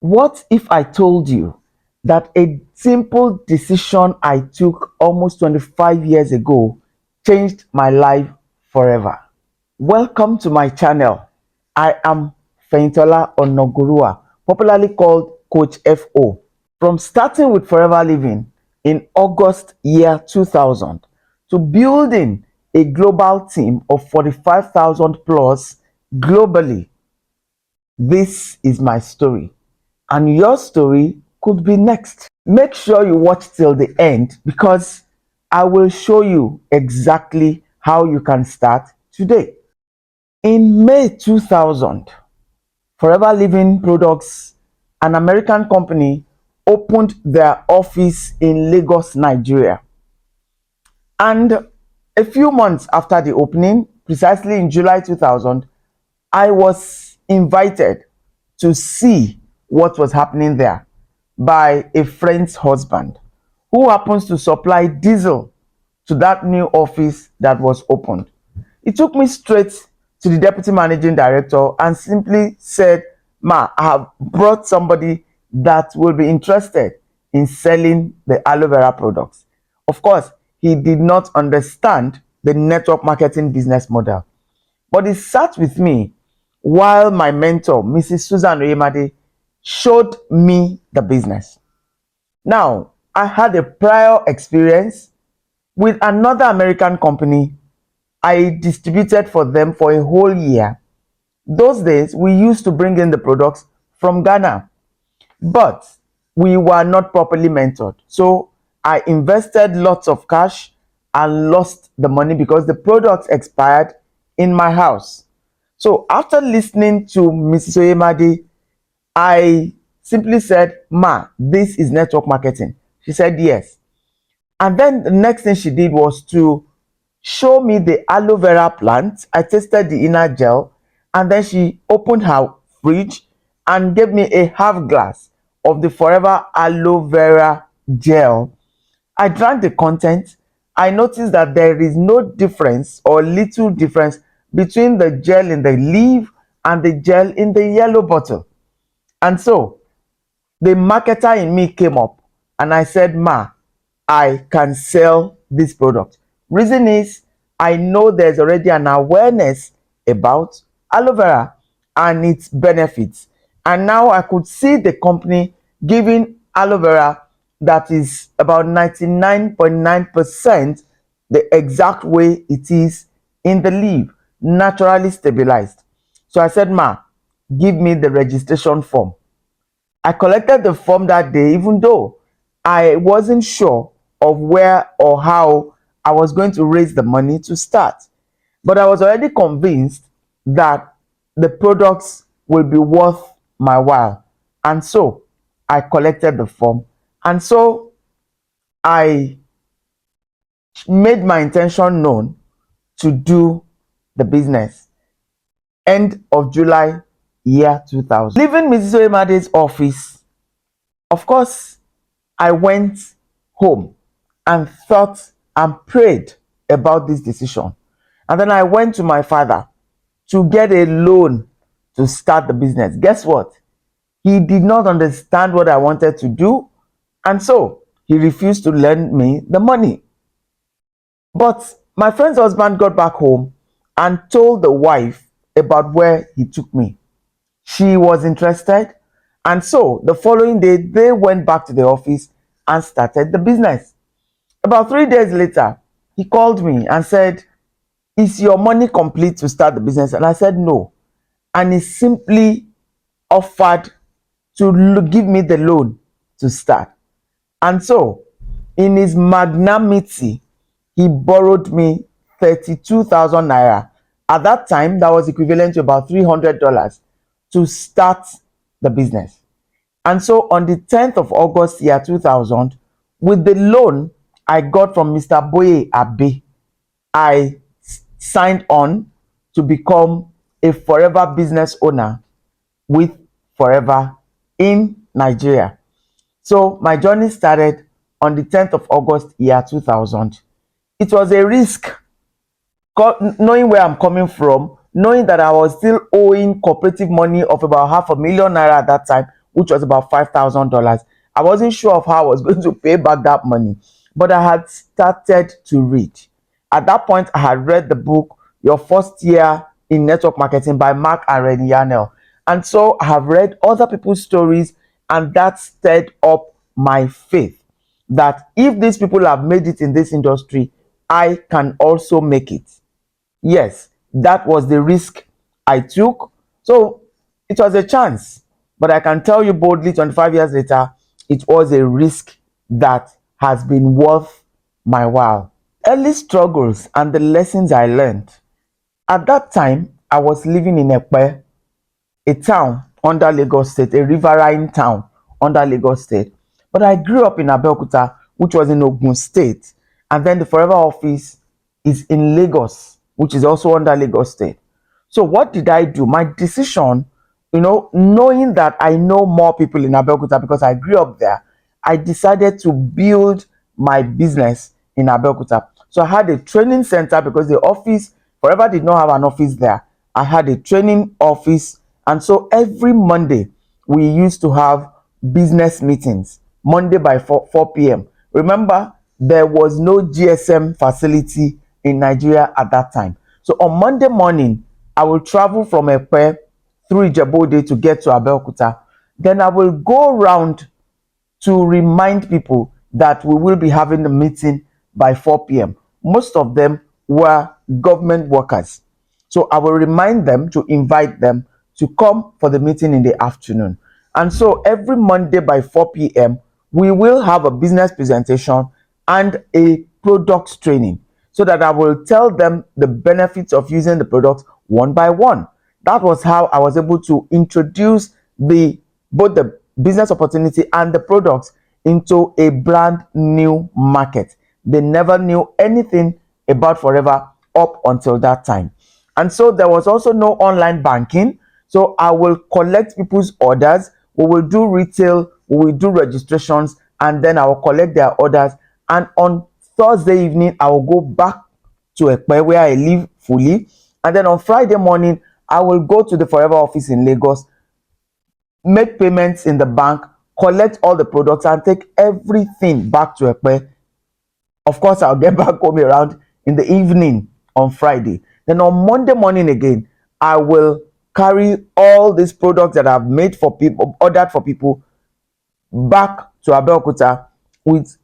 What if I told you that a simple decision I took almost 25 years ago changed my life forever? Welcome to my channel. I am Feintola Onogurua, popularly called Coach FO. From starting with Forever Living in August year 2000 to building a global team of 45,000 plus globally, this is my story, and your story could be next. Make sure you watch till the end because I will show you exactly how you can start today. In May 2000, Forever Living Products, an American company, opened their office in Lagos, Nigeria. And a few months after the opening, precisely in July 2000, I was invited to see what was happening there by a friend's husband who happens to supply diesel to that new office that was opened. He took me straight to the deputy managing director and simply said, "Ma, I have brought somebody that will be interested in selling the aloe vera products." Of course, he did not understand the network marketing business model, but he sat with me while my mentor, Mrs. Susan Oyemade, showed me the business. Now, I had a prior experience with another American company. I distributed for them for a whole year. Those days, we used to bring in the products from Ghana, but we were not properly mentored. So I invested lots of cash and lost the money because the products expired in my house. So after listening to Mrs. Oyemade, I simply said, "Ma, this is network marketing." She said, "Yes." And then the next thing she did was to show me the aloe vera plant. I tasted the inner gel, and then she opened her fridge and gave me a half glass of the Forever Aloe Vera gel. I drank the content. I noticed that there is no difference or little difference between the gel in the leaf and the gel in the yellow bottle. And so the marketer in me came up and I said, "Ma, I can sell this product." Reason is, I know there's already an awareness about aloe vera and its benefits. And now I could see the company giving aloe vera that is about 99.9% the exact way it is in the leaf, naturally stabilized. So I said, "Ma, give me the registration form." I collected the form that day, even though I wasn't sure of where or how I was going to raise the money to start. But I was already convinced that the products will be worth my while. And so I collected the form. And so I made my intention known to do the business. End of July, year 2000. Leaving Mrs. Oyemade's office, of course, I went home and thought and prayed about this decision. And then I went to my father to get a loan to start the business. Guess what? He did not understand what I wanted to do, and so he refused to lend me the money. But my friend's husband got back home and told the wife about where he took me. She was interested, and so the following day they went back to the office and started the business. About 3 days later, he called me and said, "Is your money complete to start the business?" And I said, "No." And he simply offered to give me the loan to start. And so, in his magnanimity, he borrowed me 32,000 naira. At that time, that was equivalent to about $300 to start the business. And so, on the 10th of August, year 2000, with the loan I got from Mr. Boye Abe, I signed on to become a forever business owner with Forever in Nigeria. So my journey started on the 10th of August, year 2000. It was a risk, knowing where I'm coming from, knowing that I was still owing cooperative money of about 500,000 naira at that time, which was about $5,000. I wasn't sure of how I was going to pay back that money, but I had started to read. At that point, I had read the book Your First Year in Network Marketing by Mark and Rennie Yarnell. And so I have read other people's stories, and that stirred up my faith that if these people have made it in this industry, I can also make it. Yes, that was the risk I took. So it was a chance. But I can tell you boldly, 25 years later, it was a risk that has been worth my while. Early struggles and the lessons I learned. At that time, I was living in Ekpe, a town under Lagos State, a riverine town under Lagos State. But I grew up in Abeokuta, which was in Ogun State. And then the Forever office is in Lagos, which is also under Lagos State. So what did I do? My decision, knowing that I know more people in Abeokuta because I grew up there, I decided to build my business in Abeokuta. So I had a training center because the office, Forever did not have an office there. I had a training office, and so every Monday we used to have business meetings, Monday by 4 p.m. Remember, there was no GSM facility in Nigeria at that time. So on Monday morning, I will travel from Ekpe through Ijebu to get to Abeokuta. Then I will go around to remind people that we will be having the meeting by 4 p.m. Most of them were government workers. So I will remind them to invite them to come for the meeting in the afternoon. And so every Monday by 4 p.m., we will have a business presentation and a products training so that I will tell them the benefits of using the products one by one. That was how I was able to introduce both the business opportunity and the products into a brand new market. They never knew anything about Forever up until that time. And so there was also no online banking. So I will collect people's orders. We will do retail, we will do registrations, and then I will collect their orders. And on Thursday evening, I will go back to Ekpe where I live fully. And then on Friday morning, I will go to the Forever office in Lagos, make payments in the bank, collect all the products, and take everything back to Ekpe. Of course, I'll get back home around in the evening on Friday. Then on Monday morning again, I will carry all these products that I've made for people, ordered for people, back to Abeokuta with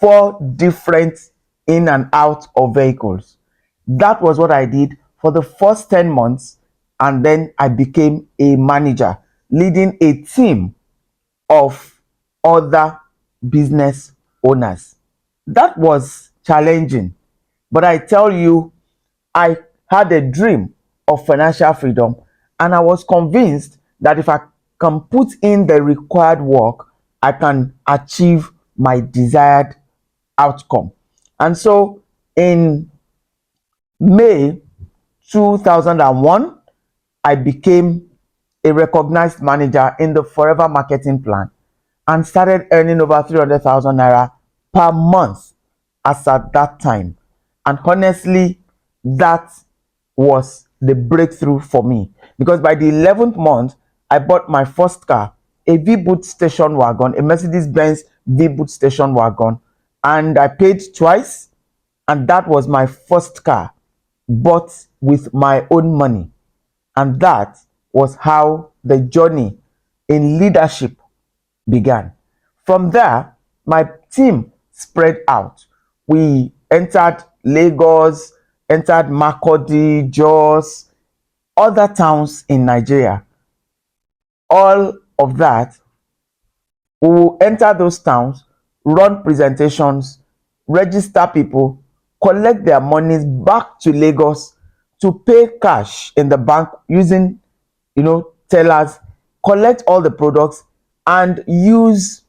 4 different in and out of vehicles. That was what I did for the first 10 months, and then I became a manager, leading a team of other business owners. That was challenging, but I tell you, I had a dream of financial freedom, and I was convinced that if I can put in the required work, I can achieve my desired outcome. And so in May 2001, I became a recognized manager in the Forever Marketing Plan and started earning over 300,000 naira per month as at that time. And honestly, that was the breakthrough for me, because by the 11th month, I bought my first car, a V-Boot station wagon, a Mercedes-Benz V-Boot station wagon, and I paid twice, and that was my first car, bought with my own money. And that was how the journey in leadership began. From there, my team spread out. We entered Lagos, entered Makurdi, Jos, other towns in Nigeria. All of that, we will enter those towns, run presentations, register people, collect their monies back to Lagos to pay cash in the bank using, tellers, collect all the products, and use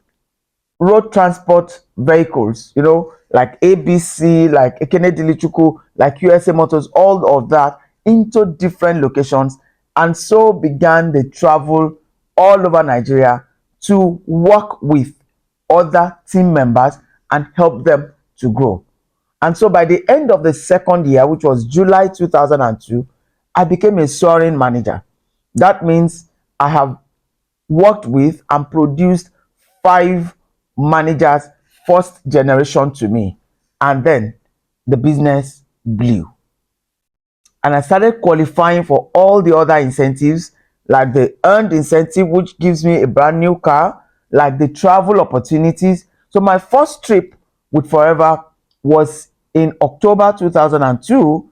road transport vehicles, like ABC, like Ekene Dilichukwu, like USA Motors, all of that into different locations. And so began the travel all over Nigeria to work with other team members and help them to grow. And so by the end of the second year, which was July 2002, I became a soaring manager. That means I have worked with and produced 5 managers, first generation to me. And then the business blew. And I started qualifying for all the other incentives, like the earned incentive, which gives me a brand new car, like the travel opportunities. So my first trip with Forever was in October 2002.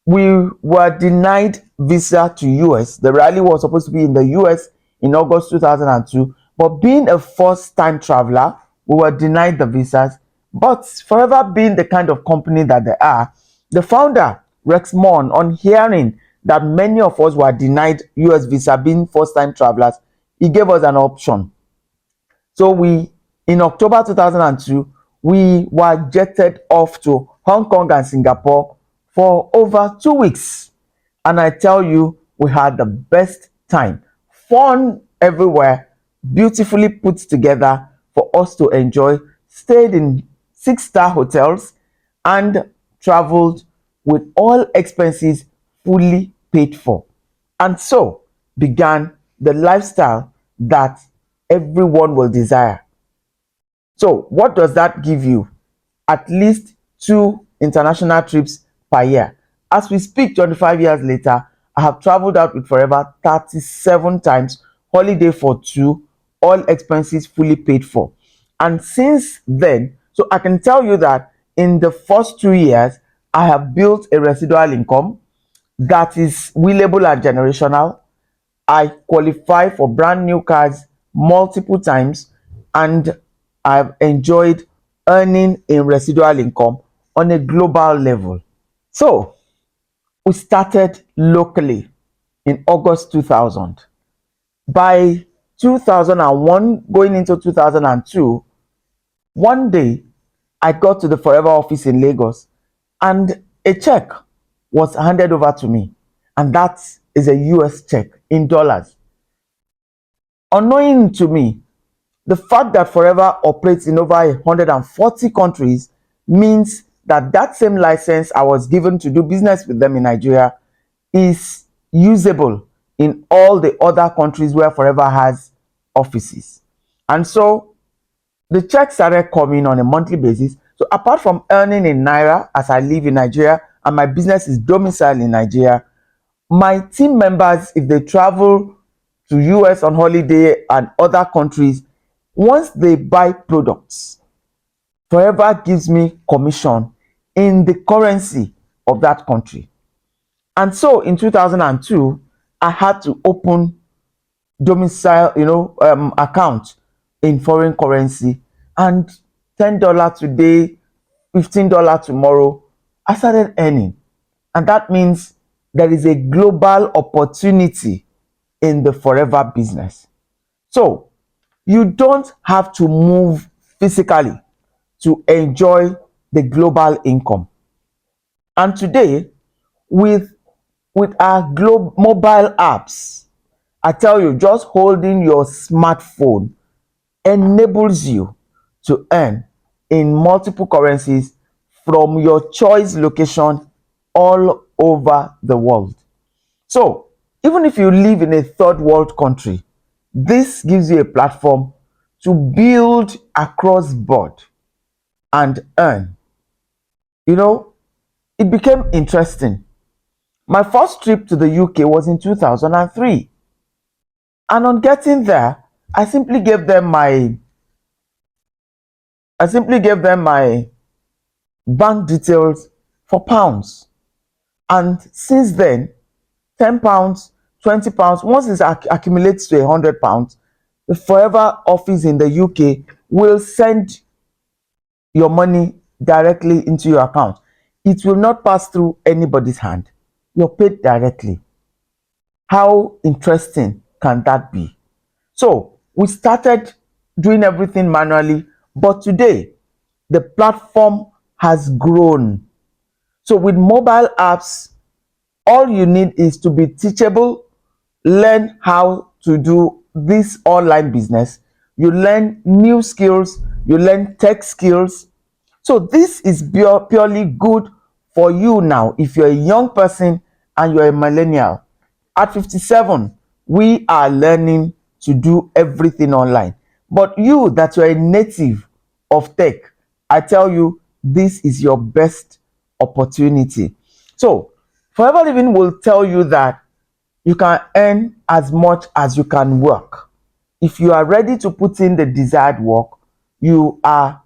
We were denied visa to US. The rally was supposed to be in the US in August 2002, but being a first-time traveler, we were denied the visas. But Forever being the kind of company that they are, the founder, Rex Mon, on hearing that many of us were denied US visa being first-time travelers, he gave us an option. So in October 2002, we were jetted off to Hong Kong and Singapore for over 2 weeks. And I tell you, we had the best time. Fun everywhere, beautifully put together for us to enjoy. Stayed in 6-star hotels and traveled with all expenses fully paid for. And so began the lifestyle that everyone will desire. So, what does that give you? At least 2 international trips per year. As we speak, 25 years later, I have traveled out with Forever 37 times, holiday for 2, all expenses fully paid for. And since then, so I can tell you that in the first 2 years, I have built a residual income that is willable and generational. I qualify for brand new cars multiple times, and I've enjoyed earning a residual income on a global level. So we started locally in August 2000. By 2001, going into 2002, one day I got to the Forever office in Lagos and a check was handed over to me. And that is a US check in dollars. Unknowing to me, the fact that Forever operates in over 140 countries means that that same license I was given to do business with them in Nigeria is usable in all the other countries where Forever has offices. And so the checks started coming on a monthly basis. So apart from earning in Naira as I live in Nigeria and my business is domiciled in Nigeria, my team members, if they travel to US on holiday and other countries, once they buy products, Forever gives me commission in the currency of that country. And so in 2002, I had to open domicile, account in foreign currency, and $10 today, $15 tomorrow, I started earning. And that means there is a global opportunity in the Forever business. So you don't have to move physically to enjoy the global income. And today, with our mobile apps, I tell you, just holding your smartphone enables you to earn in multiple currencies from your choice location all over the world. So, even if you live in a third world country, this gives you a platform to build across board and earn. It became interesting. My first trip to the UK was in 2003. And on getting there, I simply gave them my bank details for pounds. And since then, £10, £20, once it accumulates to £100, the Forever office in the UK will send your money directly into your account. It will not pass through anybody's hand. You're paid directly. How interesting can that be? So we started doing everything manually, but today the platform has grown. So with mobile apps, all you need is to be teachable, learn how to do this online business. You learn new skills, you learn tech skills. So this is purely good for you now if you're a young person and you're a millennial. At 57, we are learning to do everything online. But you that you're a native of tech, I tell you, this is your best opportunity. So, Forever Living will tell you that you can earn as much as you can work. If you are ready to put in the desired work, you are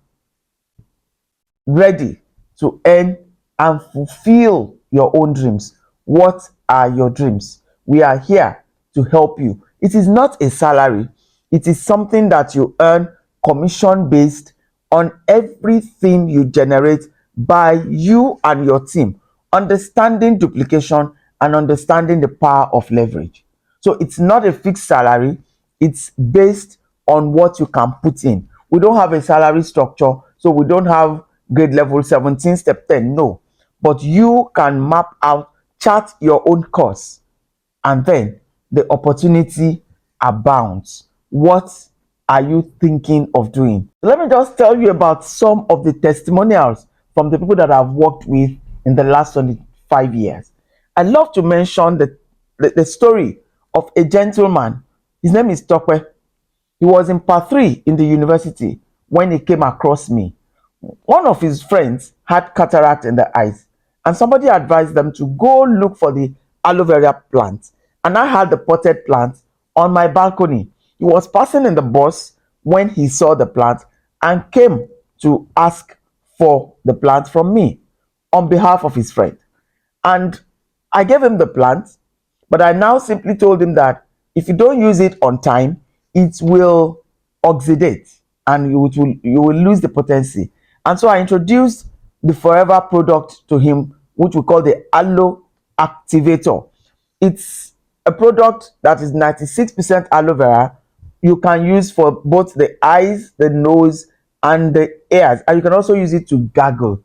ready to earn and fulfill your own dreams. What are your dreams? We are here to help you. It is not a salary, it is something that you earn commission based on everything you generate by you and your team, understanding duplication and understanding the power of leverage. So it's not a fixed salary, it's based on what you can put in. We don't have a salary structure, so we don't have grade level 17, step 10, no. But you can map out, chart your own course, and then the opportunity abounds. What are you thinking of doing? Let me just tell you about some of the testimonials from the people that I've worked with in the last 25 years. I love to mention the story of a gentleman. His name is Tokwe. He was in part 3 in the university when he came across me. One of his friends had cataract in the eyes, and somebody advised them to go look for the aloe vera plant. And I had the potted plant on my balcony. He was passing in the bus when he saw the plant and came to ask for the plant from me on behalf of his friend. And I gave him the plant, but I now simply told him that if you don't use it on time, it will oxidate and you will lose the potency. And so I introduced the Forever product to him, which we call the Aloe Activator. It's a product that is 96% aloe vera. You can use for both the eyes, the nose, and the ears. And you can also use it to gargle.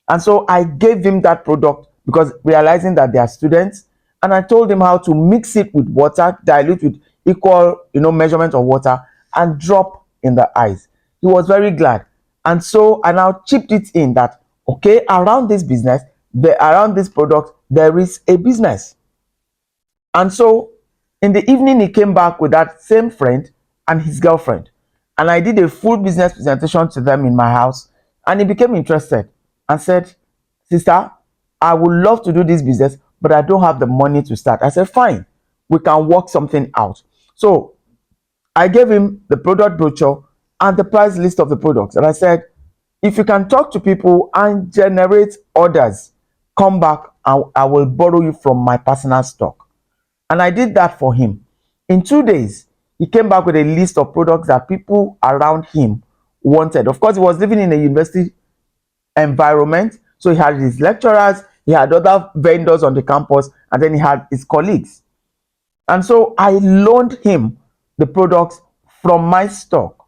And so I gave him that product because realizing that they are students, and I told him how to mix it with water, dilute with equal, measurement of water, and drop in the eyes. He was very glad. And so I now chipped it in that, okay, around this business, around this product, there is a business. And so in the evening, he came back with that same friend and his girlfriend. And I did a full business presentation to them in my house. And he became interested and said, "Sister, I would love to do this business, but I don't have the money to start." I said, "Fine, we can work something out." So I gave him the product brochure and the price list of the products. And I said, "If you can talk to people and generate orders, come back and I will borrow you from my personal stock." And I did that for him. In 2 days, he came back with a list of products that people around him wanted. Of course, he was living in a university environment, so he had his lecturers, he had other vendors on the campus, and then he had his colleagues. And so I loaned him the products from my stock.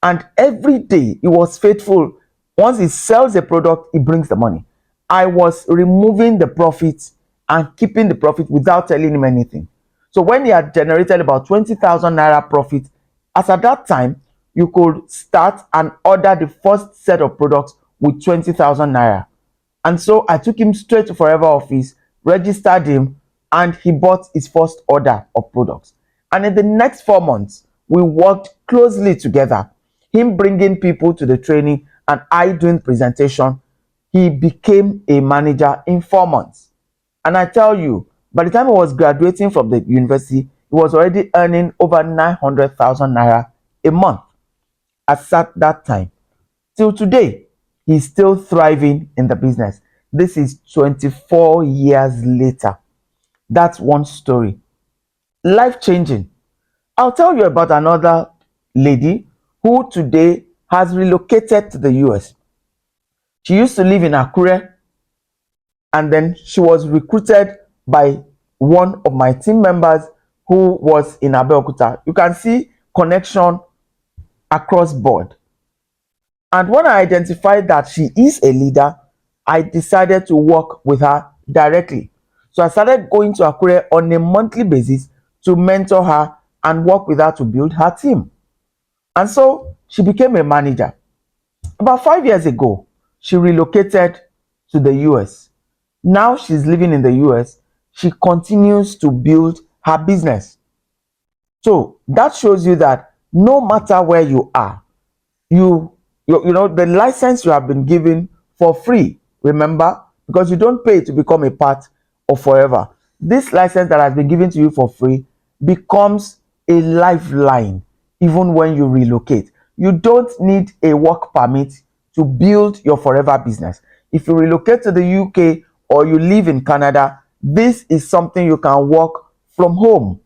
And every day he was faithful. Once he sells a product, he brings the money. I was removing the profits and keeping the profit without telling him anything. So when he had generated about 20,000 naira profit, as at that time, you could start and order the first set of products with 20,000 naira. And so I took him straight to Forever office, registered him, and he bought his first order of products. And in the next 4 months, we worked closely together. Him bringing people to the training and I doing presentation. He became a manager in 4 months. And I tell you, by the time he was graduating from the university, he was already earning over 900,000 naira a month. As at that time, till today, he's still thriving in the business. This is 24 years later. That's one story. Life changing. I'll tell you about another lady who today has relocated to the US. She used to live in Akure, and then she was recruited by one of my team members who was in Abeokuta. You can see connection across board. And when I identified that she is a leader, I decided to work with her directly. So I started going to Akure on a monthly basis to mentor her and work with her to build her team. And so she became a manager. About 5 years ago, she relocated to the US. Now she's living in the US. She continues to build her business. So that shows you that no matter where you are, you know the license you have been given for free, remember, because you don't pay to become a part of Forever. This license that has been given to you for free becomes a lifeline even when you relocate. You don't need a work permit to build your Forever business. If you relocate to the UK or you live in Canada, this is something you can work from home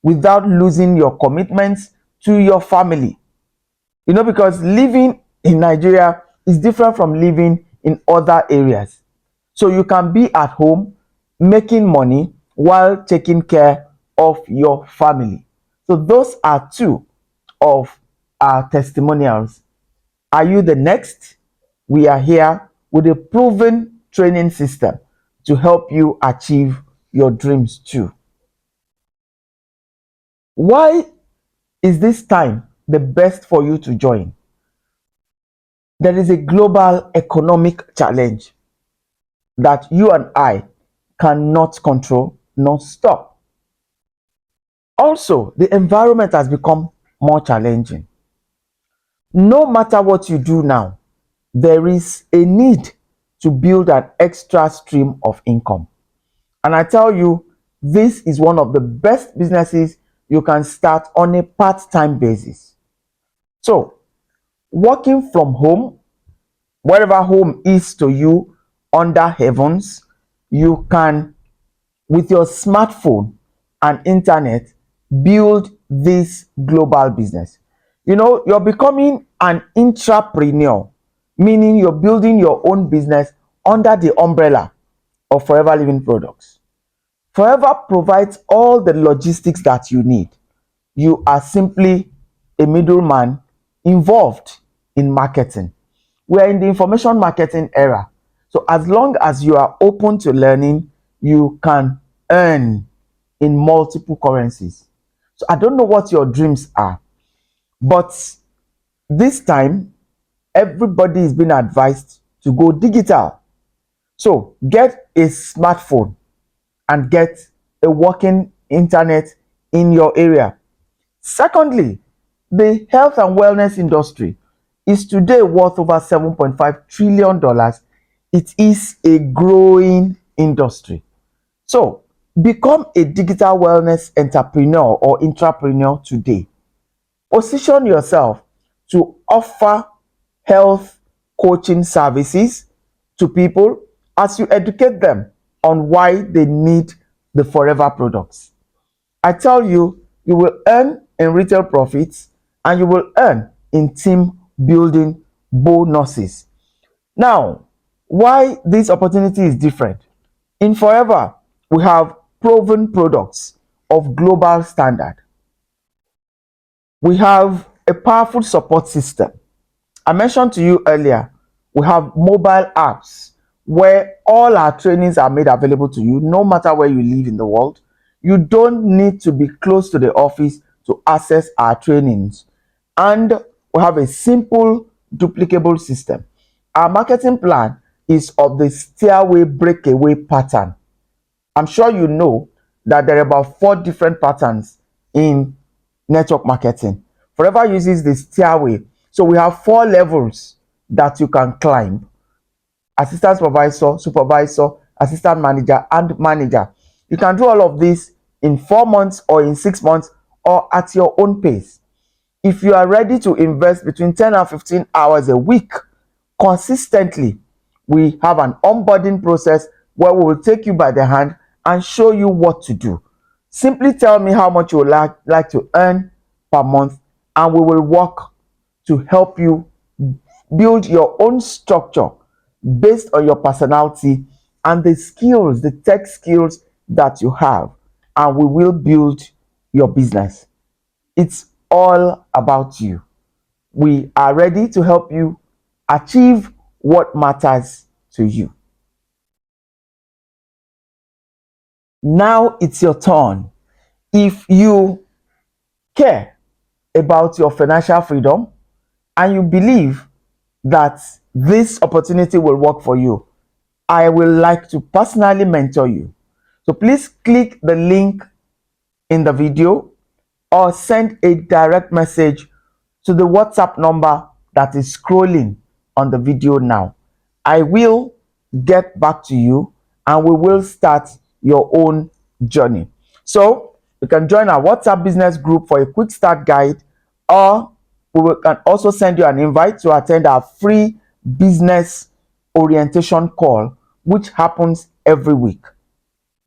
without losing your commitments to your family. Because living in Nigeria is different from living in other areas. So you can be at home making money while taking care of your family. So those are two of our testimonials. Are you the next? We are here with a proven training system to help you achieve your dreams too. Why is this time the best for you to join? There is a global economic challenge that you and I cannot control nor stop. Also, the environment has become more challenging. No matter what you do now, there is a need to build an extra stream of income. And I tell you, this is one of the best businesses you can start on a part-time basis. So, working from home, wherever home is to you under heavens, you can, with your smartphone and internet, build this global business. You're becoming an intrapreneur, meaning you're building your own business under the umbrella of Forever Living Products. Forever provides all the logistics that you need. You are simply a middleman involved in marketing. We're in the information marketing era. So as long as you are open to learning, you can earn in multiple currencies. So I don't know what your dreams are, but this time everybody is being advised to go digital. So get a smartphone and get a working internet in your area. Secondly, the health and wellness industry is today worth over $7.5 trillion. It is a growing industry. So, become a digital wellness entrepreneur or intrapreneur today. Position yourself to offer health coaching services to people as you educate them on why they need the Forever products. I tell you, you will earn in retail profits and you will earn in team building bonuses. Now, why this opportunity is different? In Forever, we have proven products of global standard. We have a powerful support system. I mentioned to you earlier, we have mobile apps where all our trainings are made available to you no matter where you live in the world. You don't need to be close to the office to access our trainings. And we have a simple duplicable system. Our marketing plan is of the stairway breakaway pattern. I'm sure you know that there are about 4 different patterns in network marketing. Forever uses the stairway. So we have 4 levels that you can climb: assistant supervisor, supervisor, assistant manager, and manager. You can do all of this in 4 months or in 6 months or at your own pace. If you are ready to invest between 10 and 15 hours a week consistently, we have an onboarding process where we will take you by the hand and show you what to do. Simply tell me how much you would like to earn per month, and we will work to help you build your own structure based on your personality and the skills, the tech skills that you have, and we will build your business. It's all about you. We are ready to help you achieve what matters to you. Now it's your turn. If you care about your financial freedom and you believe that this opportunity will work for you, I will like to personally mentor you. So please click the link in the video or send a direct message to the WhatsApp number that is scrolling on the video now. I will get back to you and we will start your own journey. So you can join our WhatsApp business group for a quick start guide, or can also send you an invite to attend our free business orientation call, which happens every week.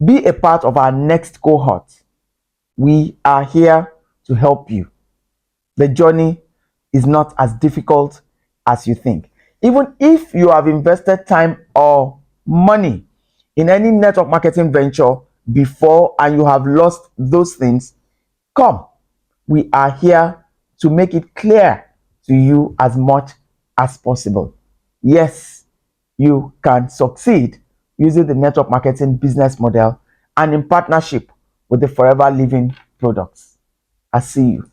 Be a part of our next cohort. We are here to help you. The journey is not as difficult as you think. Even if you have invested time or money in any network marketing venture before and you have lost those things, come. We are here to make it clear to you as much as possible. Yes, you can succeed using the network marketing business model and in partnership with the Forever Living products. I see you.